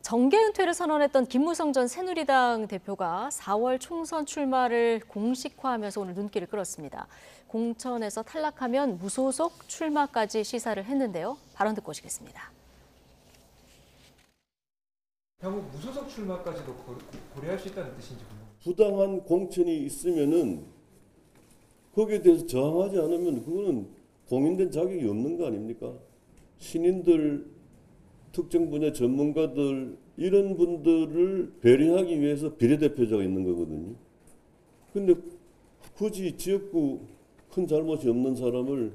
정계 은퇴를 선언했던 김무성 전 새누리당 대표가 4월 총선 출마를 공식화하면서 오늘 눈길을 끌었습니다. 공천에서 탈락하면 무소속 출마까지 시사를 했는데요. 발언 듣고 오시겠습니다. 향후 무소속 출마까지도 고려할 수 있다는 뜻인지 궁금합니다. 부당한 공천이 있으면은 거기에 대해서 저항하지 않으면 그거는 공인된 자격이 없는 거 아닙니까? 신인들, 특정 분야 전문가들 이런 분들을 배려하기 위해서 비례대표자가 있는 거거든요. 근데 굳이 지역구 큰 잘못이 없는 사람을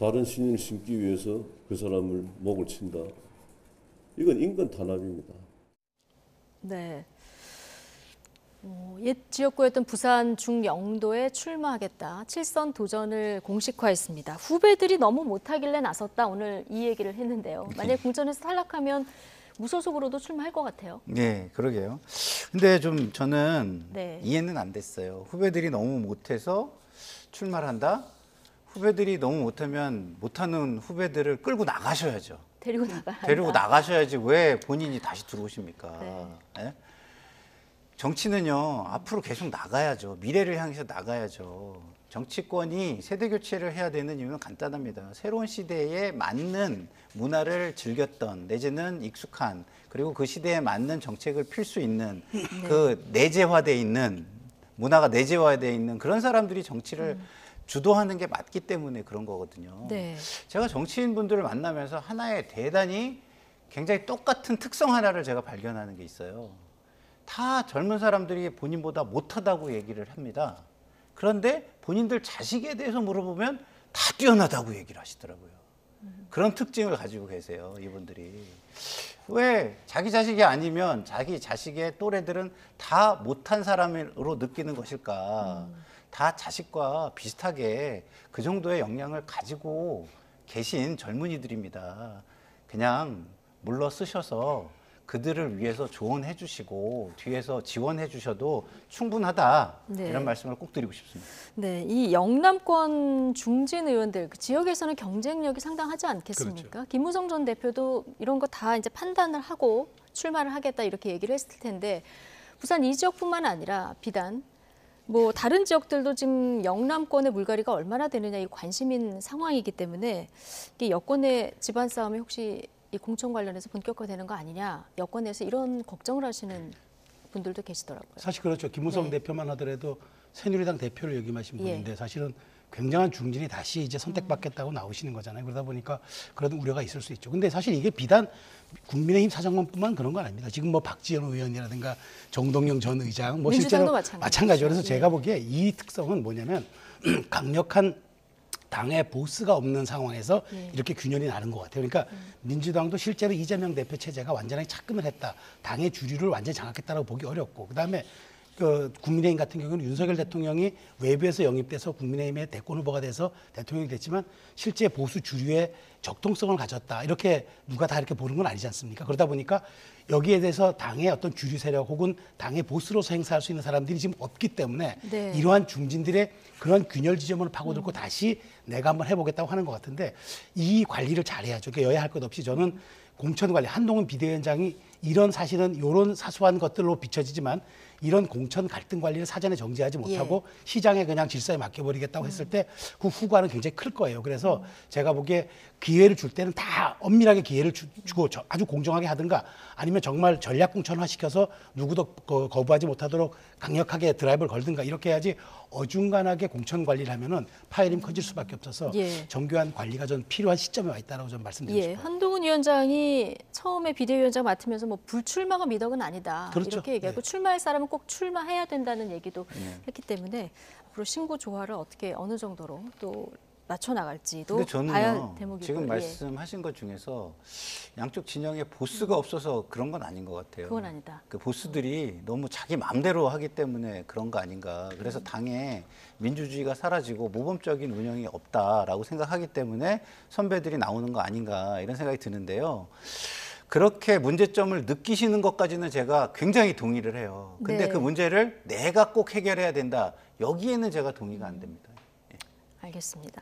다른 신인을 심기 위해서 그 사람을 목을 친다. 이건 인권 탄압입니다. 네. 옛 지역구였던 부산 중영도에 출마하겠다. 7선 도전을 공식화했습니다. 후배들이 너무 못하길래 나섰다. 오늘 이 얘기를 했는데요. 만약 공천에서 탈락하면 무소속으로도 출마할 것 같아요. 네, 그러게요. 근데 좀 저는 네. 이해는 안 됐어요. 후배들이 너무 못해서 출마를 한다? 후배들이 너무 못하면 못하는 후배들을 끌고 나가셔야죠. 데리고 나가야 데리고 한다. 나가셔야지 왜 본인이 다시 들어오십니까? 네. 예? 정치는요, 앞으로 계속 나가야죠. 미래를 향해서 나가야죠. 정치권이 세대 교체를 해야 되는 이유는 간단합니다. 새로운 시대에 맞는 문화를 즐겼던, 내지는 익숙한, 그리고 그 시대에 맞는 정책을 필 수 있는 그 내재화되어 있는, 문화가 내재화되어 있는 그런 사람들이 정치를 주도하는 게 맞기 때문에 그런 거거든요. 네. 제가 정치인분들을 만나면서 하나의 대단히 굉장히 똑같은 특성 하나를 제가 발견하는 게 있어요. 다 젊은 사람들이 본인보다 못하다고 얘기를 합니다. 그런데 본인들 자식에 대해서 물어보면 다 뛰어나다고 얘기를 하시더라고요. 그런 특징을 가지고 계세요, 이분들이. 왜 자기 자식이 아니면 자기 자식의 또래들은 다 못한 사람으로 느끼는 것일까? 다 자식과 비슷하게 그 정도의 역량을 가지고 계신 젊은이들입니다. 그냥 물러 쓰셔서 그들을 위해서 조언해 주시고 뒤에서 지원해 주셔도 충분하다. 네. 이런 말씀을 꼭 드리고 싶습니다. 네, 이 영남권 중진 의원들 그 지역에서는 경쟁력이 상당하지 않겠습니까? 그렇죠. 김무성 전 대표도 이런 거 다 이제 판단을 하고 출마를 하겠다 이렇게 얘기를 했을 텐데 부산 이 지역뿐만 아니라 비단 뭐 다른 지역들도 지금 영남권의 물갈이가 얼마나 되느냐 이 관심인 상황이기 때문에 이 여권의 집안 싸움이 혹시 이 공천 관련해서 본격화되는 거 아니냐 여권에서 이런 걱정을 하시는 분들도 계시더라고요. 사실 그렇죠. 김무성 네. 대표만 하더라도 새누리당 대표를 역임하신 예. 분인데 사실은 굉장한 중진이 다시 이제 선택받겠다고 나오시는 거잖아요. 그러다 보니까 그런 우려가 있을 수 있죠. 근데 사실 이게 비단 국민의힘 사정권뿐만 그런 건 아닙니다. 지금 뭐 박지원 의원이라든가 정동영 전 의장 뭐 실제로 민주당도 마찬가지죠. 그래서 예. 제가 보기에 이 특성은 뭐냐면 강력한 당의 보스가 없는 상황에서 예. 이렇게 균열이 나는 것 같아요. 그러니까 민주당도 실제로 이재명 대표 체제가 완전히 착금을 했다. 당의 주류를 완전히 장악했다고 보기 어렵고 그다음에 그 국민의힘 같은 경우는 윤석열 대통령이 외부에서 영입돼서 국민의힘의 대권 후보가 돼서 대통령이 됐지만 실제 보수 주류의 적통성을 가졌다. 이렇게 누가 다 이렇게 보는 건 아니지 않습니까? 그러다 보니까 여기에 대해서 당의 어떤 주류 세력 혹은 당의 보스로서 행사할 수 있는 사람들이 지금 없기 때문에 네. 이러한 중진들의 그런 균열 지점을 파고들고 다시 내가 한번 해보겠다고 하는 것 같은데 이 관리를 잘해야죠. 그러니까 여야 할 것 없이 저는 공천 관리 한동훈 비대위원장이 이런 사실은 이런 사소한 것들로 비춰지지만 이런 공천 갈등 관리를 사전에 정지하지 못하고 시장에 그냥 질서에 맡겨버리겠다고 했을 때 그 후과는 굉장히 클 거예요. 그래서 제가 보기에 기회를 줄 때는 다 엄밀하게 기회를 주고 아주 공정하게 하든가 아니면 정말 전략 공천화 시켜서 누구도 거부하지 못하도록 강력하게 드라이브를 걸든가 이렇게 해야지 어중간하게 공천 관리를 하면은 파열임 커질 수밖에 없어서 예. 정교한 관리가 전 필요한 시점에 와 있다라고 좀 말씀드리고 예, 싶어요. 한동훈 위원장이 처음에 비대위원장 맡으면서 뭐 불출마가 미덕은 아니다 그렇죠. 이렇게 얘기하고 네. 출마할 사람은 꼭 출마해야 된다는 얘기도 했기 때문에 앞으로 신고 조화를 어떻게 어느 정도로 또 맞춰 나갈지도 근데 봐야 저는요, 대목이고요. 지금 예. 말씀하신 것 중에서 양쪽 진영에 보스가 없어서 그런 건 아닌 것 같아요. 그건 아니다. 그 보스들이 너무 자기 마음대로 하기 때문에 그런 거 아닌가. 그래서 당에 민주주의가 사라지고 모범적인 운영이 없다라고 생각하기 때문에 선배들이 나오는 거 아닌가 이런 생각이 드는데요. 그렇게 문제점을 느끼시는 것까지는 제가 굉장히 동의를 해요. 근데 네. 그 문제를 내가 꼭 해결해야 된다. 여기에는 제가 동의가 안 됩니다. 알겠습니다.